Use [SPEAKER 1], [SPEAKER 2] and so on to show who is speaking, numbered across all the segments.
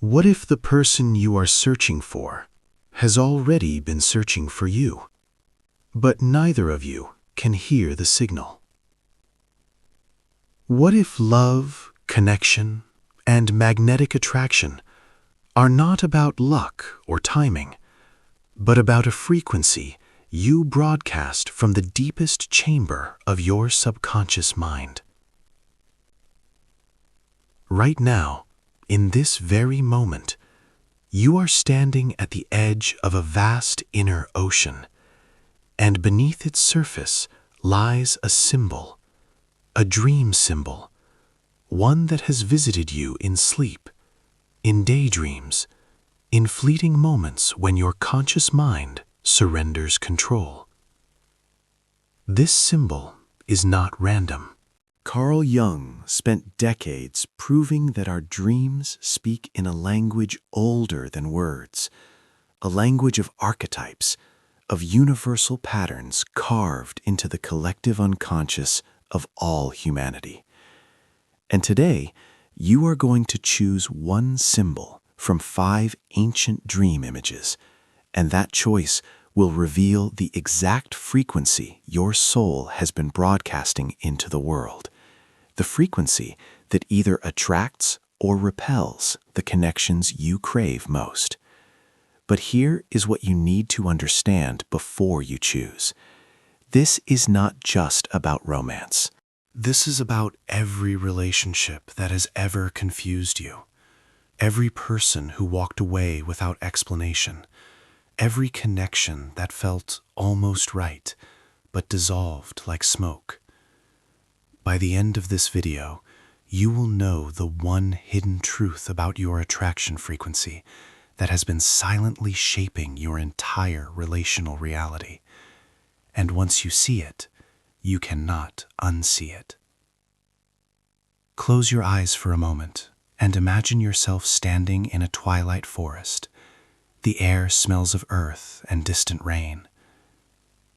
[SPEAKER 1] What if the person you are searching for has already been searching for you, but neither of you can hear the signal? What if love, connection, and magnetic attraction are not about luck or timing, but about a frequency you broadcast from the deepest chamber of your subconscious mind? Right now, in this very moment, you are standing at the edge of a vast inner ocean, and beneath its surface lies a symbol, a dream symbol, one that has visited you in sleep, in daydreams, in fleeting moments when your conscious mind surrenders control. This symbol is not random.
[SPEAKER 2] Carl Jung spent decades proving that our dreams speak in a language older than words, a language of archetypes, of universal patterns carved into the collective unconscious of all humanity. And today, you are going to choose one symbol from 5 ancient dream images, and that choice will reveal the exact frequency your soul has been broadcasting into the world. The frequency that either attracts or repels the connections you crave most. But here is what you need to understand before you choose. This is not just about romance.
[SPEAKER 1] This is about every relationship that has ever confused you, every person who walked away without explanation, every connection that felt almost right, but dissolved like smoke. By the end of this video, you will know the one hidden truth about your attraction frequency that has been silently shaping your entire relational reality. And once you see it, you cannot unsee it. Close your eyes for a moment and imagine yourself standing in a twilight forest. The air smells of earth and distant rain.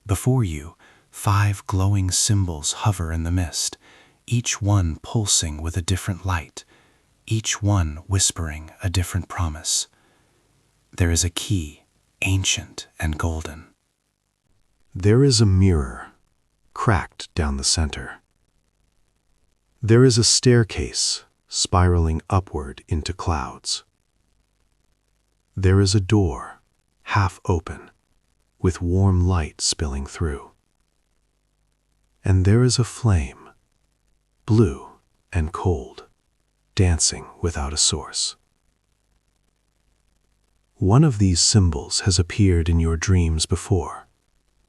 [SPEAKER 1] Before you, 5 glowing symbols hover in the mist, each one pulsing with a different light, each one whispering a different promise. There is a key, ancient and golden. There is a mirror, cracked down the center. There is a staircase, spiraling upward into clouds. There is a door, half open, with warm light spilling through. And there is a flame, blue and cold, dancing without a source. One of these symbols has appeared in your dreams before,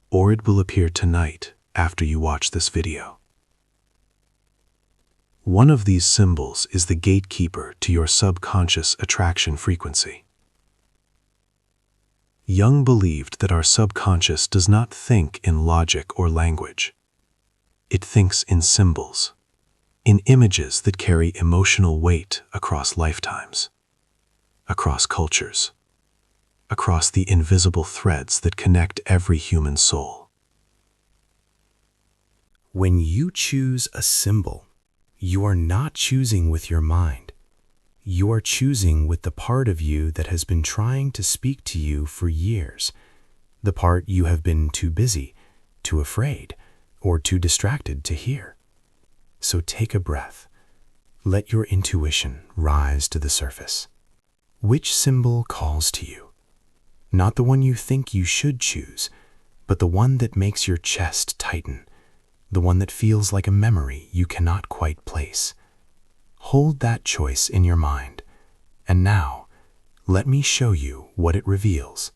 [SPEAKER 1] or it will appear tonight after you watch this video. One of these symbols is the gatekeeper to your subconscious attraction frequency. Jung believed that our subconscious does not think in logic or language. It thinks in symbols, in images that carry emotional weight across lifetimes, across cultures, across the invisible threads that connect every human soul.
[SPEAKER 3] When you choose a symbol, you are not choosing with your mind. You are choosing with the part of you that has been trying to speak to you for years, the part you have been too busy, too afraid, or too distracted to hear. So take a breath. Let your intuition rise to the surface. Which symbol calls to you? Not the one you think you should choose, but the one that makes your chest tighten, the one that feels like a memory you cannot quite place. Hold that choice in your mind, and now, let me show you what it reveals.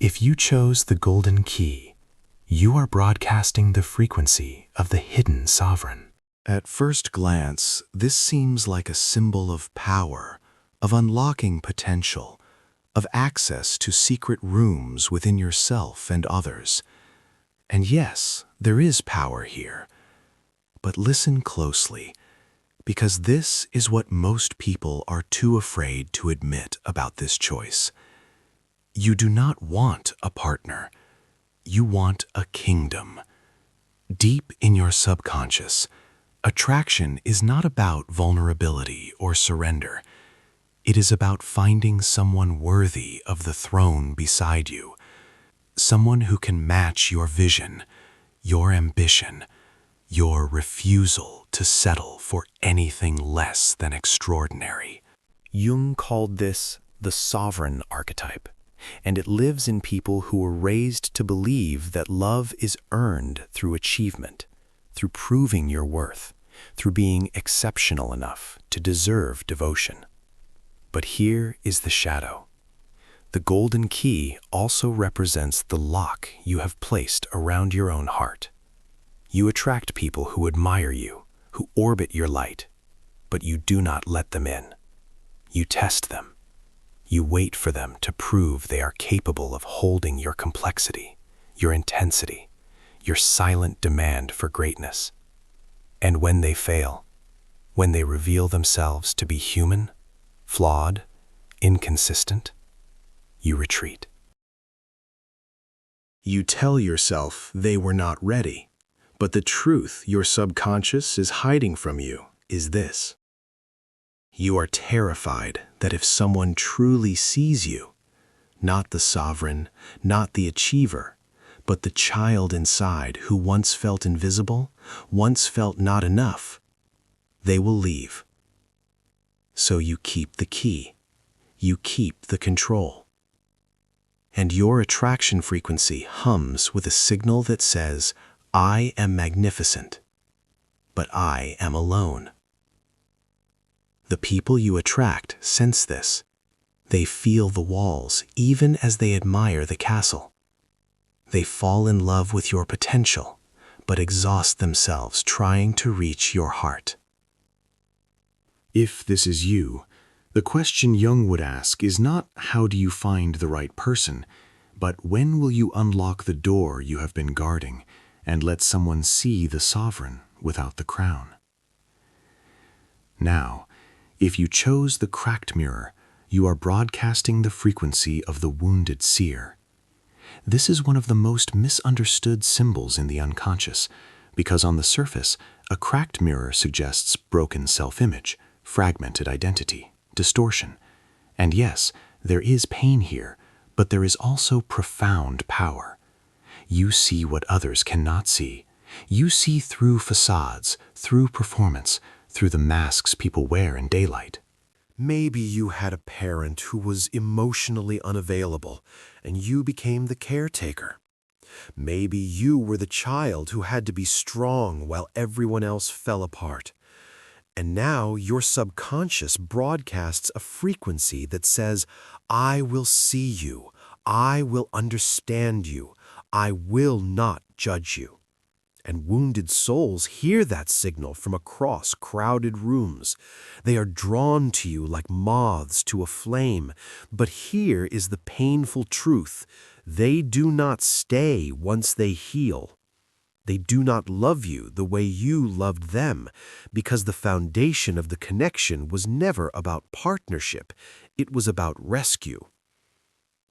[SPEAKER 3] If you chose the golden key, you are broadcasting the frequency of the hidden sovereign.
[SPEAKER 2] At first glance, this seems like a symbol of power, of unlocking potential, of access to secret rooms within yourself and others. And yes, there is power here. But listen closely, because this is what most people are too afraid to admit about this choice. You do not want a partner. You want a kingdom. Deep in your subconscious, attraction is not about vulnerability or surrender.
[SPEAKER 1] It is about finding someone worthy of the throne beside you, someone who can match your vision, your ambition, your refusal to settle for anything less than extraordinary.
[SPEAKER 2] Jung called this the sovereign archetype, and it lives in people who were raised to believe that love is earned through achievement, through proving your worth, through being exceptional enough to deserve devotion. But here is the shadow. The golden key also represents the lock you have placed around your own heart. You attract people who admire you, who orbit your light, but you do not let them in. You test them. You wait for them to prove they are capable of holding your complexity, your intensity, your silent demand for greatness. And when they fail, when they reveal themselves to be human, flawed, inconsistent, you retreat.
[SPEAKER 3] You tell yourself they were not ready, but the truth your subconscious is hiding from you is this. You are terrified that if someone truly sees you, not the sovereign, not the achiever, but the child inside who once felt invisible, once felt not enough, they will leave. So you keep the key. You keep the control. And your attraction frequency hums with a signal that says, I am magnificent, but I am alone. The people you attract sense this. They feel the walls even as they admire the castle. They fall in love with your potential, but exhaust themselves trying to reach your heart. If this is you, the question Jung would ask is not how do you find the right person, but when will you unlock the door you have been guarding and let someone see the sovereign without the crown? Now, if you chose the cracked mirror, you are broadcasting the frequency of the wounded seer. This is one of the most misunderstood symbols in the unconscious, because on the surface, a cracked mirror suggests broken self-image, fragmented identity, distortion. And yes, there is pain here, but there is also profound power. You see what others cannot see. You see through facades, through performance, through the masks people wear in daylight.
[SPEAKER 2] Maybe you had a parent who was emotionally unavailable, and you became the caretaker. Maybe you were the child who had to be strong while everyone else fell apart. And now your subconscious broadcasts a frequency that says, I will see you, I will understand you, I will not judge you. And wounded souls hear that signal from across crowded rooms. They are drawn to you like moths to a flame. But here is the painful truth. They do not stay once they heal. They do not love you the way you loved them, because the foundation of the connection was never about partnership. It was about rescue.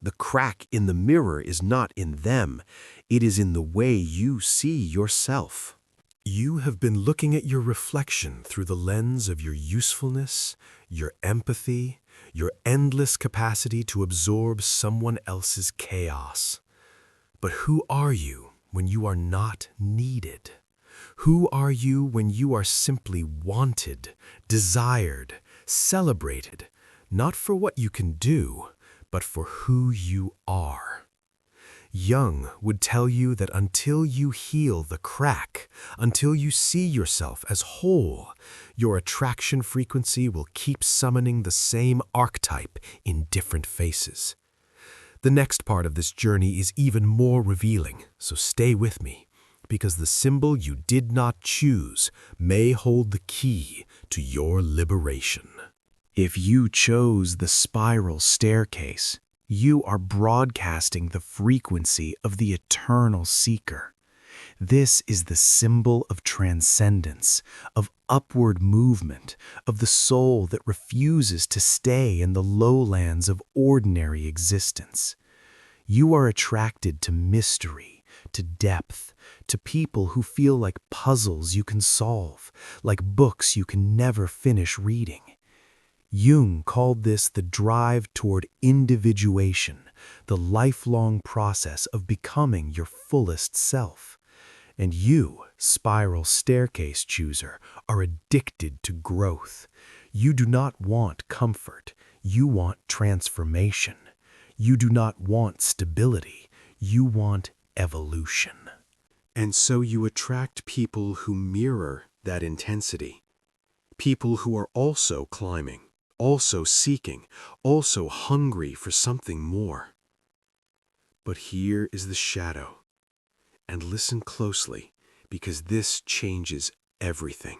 [SPEAKER 2] The crack in the mirror is not in them. It is in the way you see yourself. You have been looking at your reflection through the lens of your usefulness, your empathy, your endless capacity to absorb someone else's chaos. But who are you when you are not needed? Who are you when you are simply wanted, desired, celebrated, not for what you can do, but for who you are? Jung would tell you that until you heal the crack, until you see yourself as whole, your attraction frequency will keep summoning the same archetype in different faces. The next part of this journey is even more revealing, so stay with me, because the symbol you did not choose may hold the key to your liberation.
[SPEAKER 3] If you chose the spiral staircase, you are broadcasting the frequency of the eternal seeker. This is the symbol of transcendence, of upward movement, of the soul that refuses to stay in the lowlands of ordinary existence. You are attracted to mystery, to depth, to people who feel like puzzles you can solve, like books you can never finish reading.
[SPEAKER 2] Jung called this the drive toward individuation, the lifelong process of becoming your fullest self. And you, spiral staircase chooser, are addicted to growth. You do not want comfort. You want transformation. You do not want stability. You want evolution. And so you attract people who mirror that intensity. People who are also climbing, also seeking, also hungry for something more. But here is the shadow. And listen closely, because this changes everything.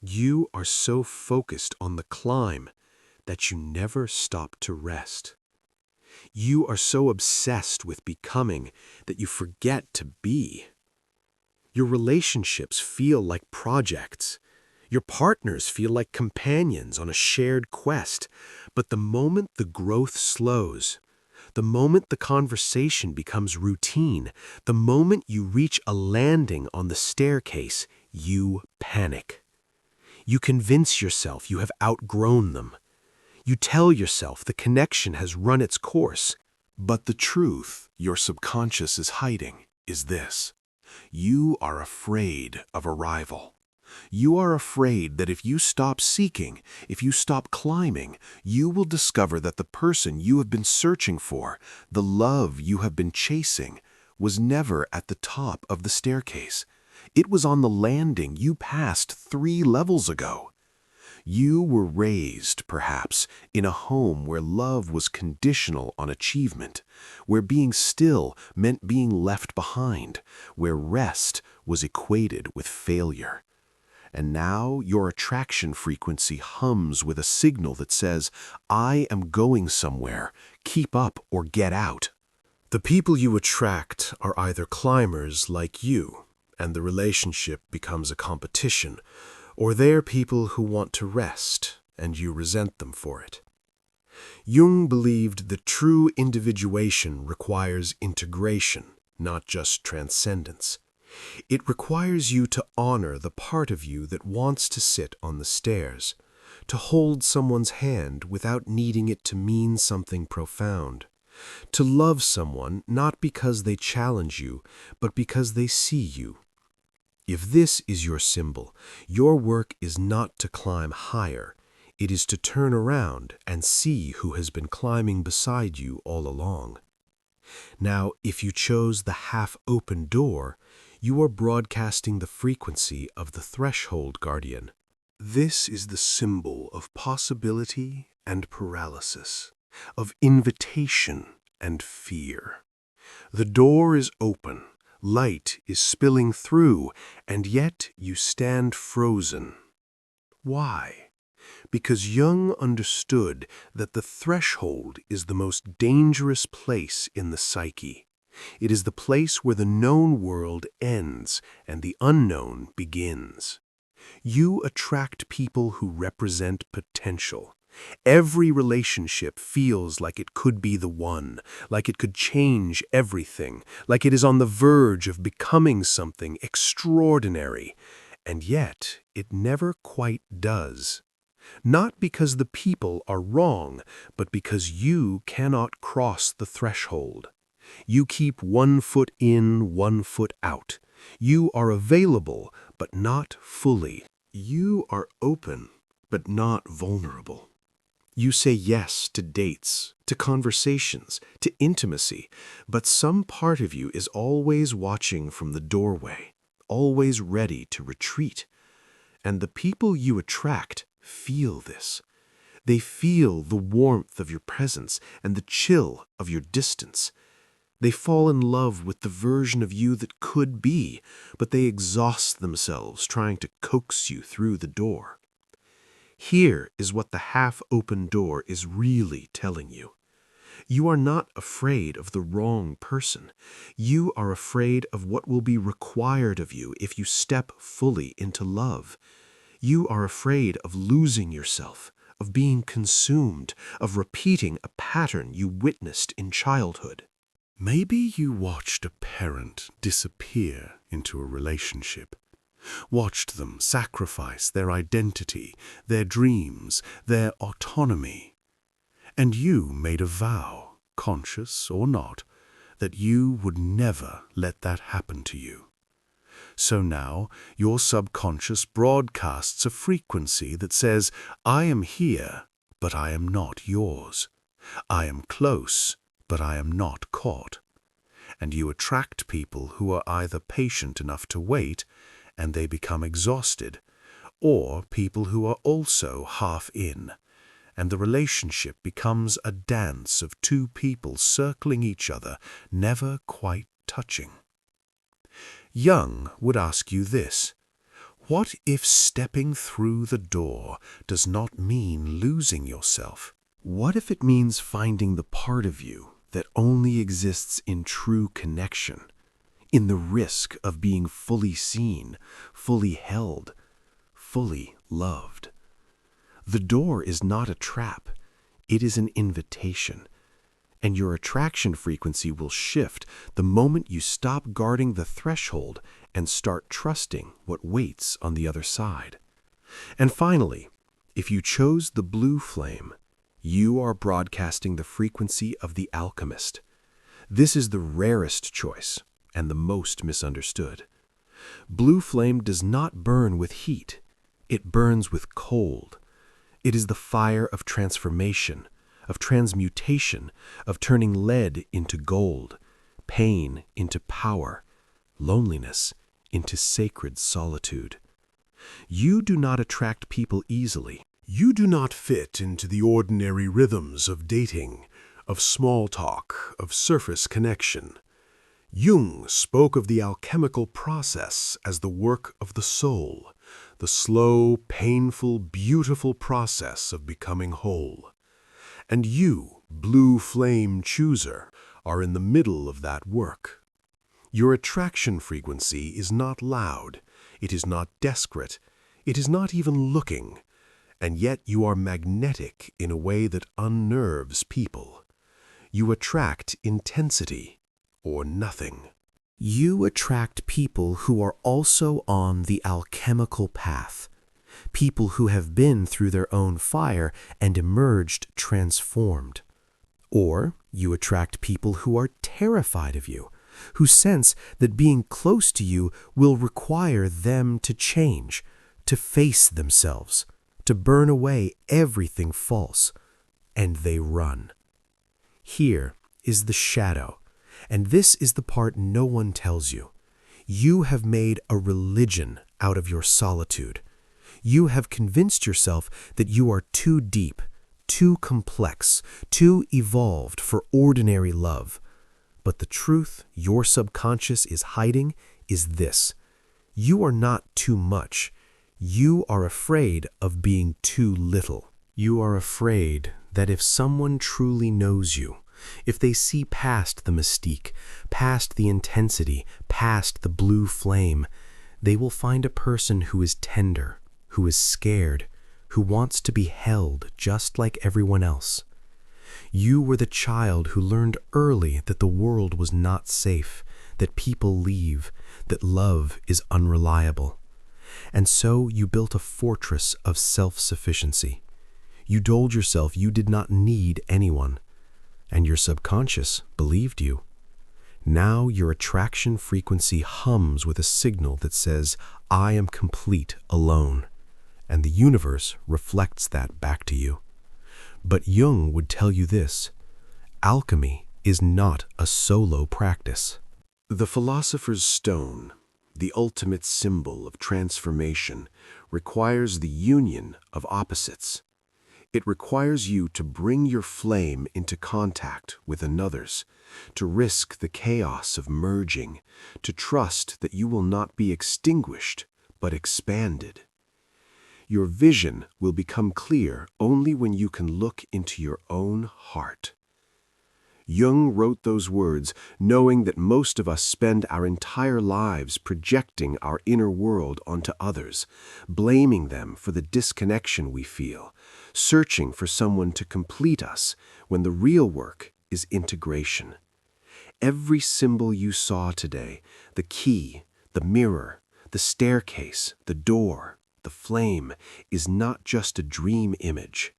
[SPEAKER 2] You are so focused on the climb that you never stop to rest. You are so obsessed with becoming that you forget to be. Your relationships feel like projects. Your partners feel like companions on a shared quest. But the moment the growth slows, the moment the conversation becomes routine, the moment you reach a landing on the staircase, you panic. You convince yourself you have outgrown them. You tell yourself the connection has run its course. But the truth your subconscious is hiding is this: you are afraid of arrival. You are afraid that if you stop seeking, if you stop climbing, you will discover that the person you have been searching for, the love you have been chasing, was never at the top of the staircase. It was on the landing you passed 3 levels ago. You were raised, perhaps, in a home where love was conditional on achievement, where being still meant being left behind, where rest was equated with failure. And now your attraction frequency hums with a signal that says, I am going somewhere, keep up or get out. The people you attract are either climbers like you, and the relationship becomes a competition, or they're people who want to rest, and you resent them for it. Jung believed that true individuation requires integration, not just transcendence. It requires you to honor the part of you that wants to sit on the stairs, to hold someone's hand without needing it to mean something profound, to love someone not because they challenge you, but because they see you. If this is your symbol, your work is not to climb higher. It is to turn around and see who has been climbing beside you all along. Now, if you chose the half-open door, you are broadcasting the frequency of the threshold guardian. This is the symbol of possibility and paralysis, of invitation and fear. The door is open, light is spilling through, and yet you stand frozen. Why? Because Jung understood that the threshold is the most dangerous place in the psyche. It is the place where the known world ends and the unknown begins. You attract people who represent potential. Every relationship feels like it could be the one, like it could change everything, like it is on the verge of becoming something extraordinary. And yet, it never quite does. Not because the people are wrong, but because you cannot cross the threshold. You keep 1 foot in, 1 foot out. You are available, but not fully. You are open, but not vulnerable. You say yes to dates, to conversations, to intimacy, but some part of you is always watching from the doorway, always ready to retreat. And the people you attract feel this. They feel the warmth of your presence and the chill of your distance. They fall in love with the version of you that could be, but they exhaust themselves trying to coax you through the door. Here is what the half-open door is really telling you. You are not afraid of the wrong person. You are afraid of what will be required of you if you step fully into love. You are afraid of losing yourself, of being consumed, of repeating a pattern you witnessed in childhood. Maybe you watched a parent disappear into a relationship. watched them sacrifice their identity, their dreams, their autonomy. And you made a vow, conscious or not, that you would never let that happen to you. So now your subconscious broadcasts a frequency that says, I am here, but I am not yours. I am close, but I am not caught. And you attract people who are either patient enough to wait, and they become exhausted, or people who are also half in, and the relationship becomes a dance of two people circling each other, never quite touching. Jung would ask you this: what if stepping through the door does not mean losing yourself? What if it means finding the part of you that only exists in true connection, in the risk of being fully seen, fully held, fully loved? The door is not a trap, it is an invitation, and your attraction frequency will shift the moment you stop guarding the threshold and start trusting what waits on the other side. And finally, if you chose the blue flame, you are broadcasting the frequency of the alchemist. This is the rarest choice and the most misunderstood. Blue flame does not burn with heat, it burns with cold. It is the fire of transformation, of transmutation, of turning lead into gold, pain into power, loneliness into sacred solitude. You do not attract people easily. You do not fit into the ordinary rhythms of dating, of small talk, of surface connection. Jung spoke of the alchemical process as the work of the soul, the slow, painful, beautiful process of becoming whole. And you, blue flame chooser, are in the middle of that work. Your attraction frequency is not loud, it is not desperate, it is not even looking, and yet you are magnetic in a way that unnerves people. You attract intensity or nothing. You attract people who are also on the alchemical path, people who have been through their own fire and emerged transformed. Or you attract people who are terrified of you, who sense that being close to you will require them to change, to face themselves, to burn away everything false, and they run. Here is the shadow, and this is the part no one tells you. You have made a religion out of your solitude. You have convinced yourself that you are too deep, too complex, too evolved for ordinary love. But the truth your subconscious is hiding is this: you are not too much. You are afraid of being too little. You are afraid that if someone truly knows you, if they see past the mystique, past the intensity, past the blue flame, they will find a person who is tender, who is scared, who wants to be held just like everyone else. You were the child who learned early that the world was not safe, that people leave, that love is unreliable. And so you built a fortress of self-sufficiency. You told yourself you did not need anyone, and your subconscious believed you. Now your attraction frequency hums with a signal that says, I am complete alone, and the universe reflects that back to you. But Jung would tell you this: alchemy is not a solo practice. The philosopher's stone, the ultimate symbol of transformation, requires the union of opposites. It requires you to bring your flame into contact with another's, to risk the chaos of merging, to trust that you will not be extinguished, but expanded. Your vision will become clear only when you can look into your own heart. Jung wrote those words knowing that most of us spend our entire lives projecting our inner world onto others, blaming them for the disconnection we feel, searching for someone to complete us when the real work is integration. Every symbol you saw today, the key, the mirror, The staircase, the door, the flame is not just a dream image.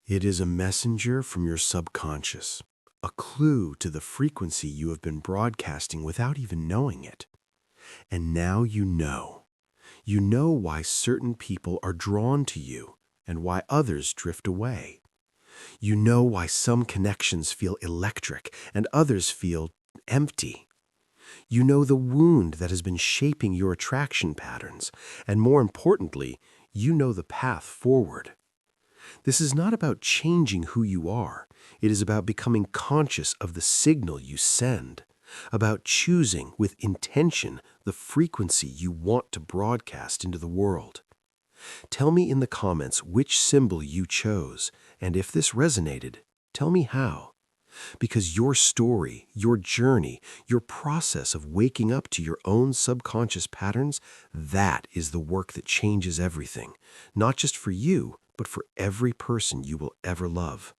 [SPEAKER 2] It is a messenger from your subconscious, a clue to the frequency you have been broadcasting without even knowing it. And now you know. You know why certain people are drawn to you and why others drift away. You know why some connections feel electric and others feel empty. You know the wound that has been shaping your attraction patterns, and more importantly, you know the path forward. This is not about changing who you are. It is about becoming conscious of the signal you send, about choosing with intention the frequency you want to broadcast into the world. Tell me in the comments which symbol you chose, and if this resonated, tell me how. Because your story, your journey, your process of waking up to your own subconscious patterns, that is the work that changes everything, not just for you, but for every person you will ever love.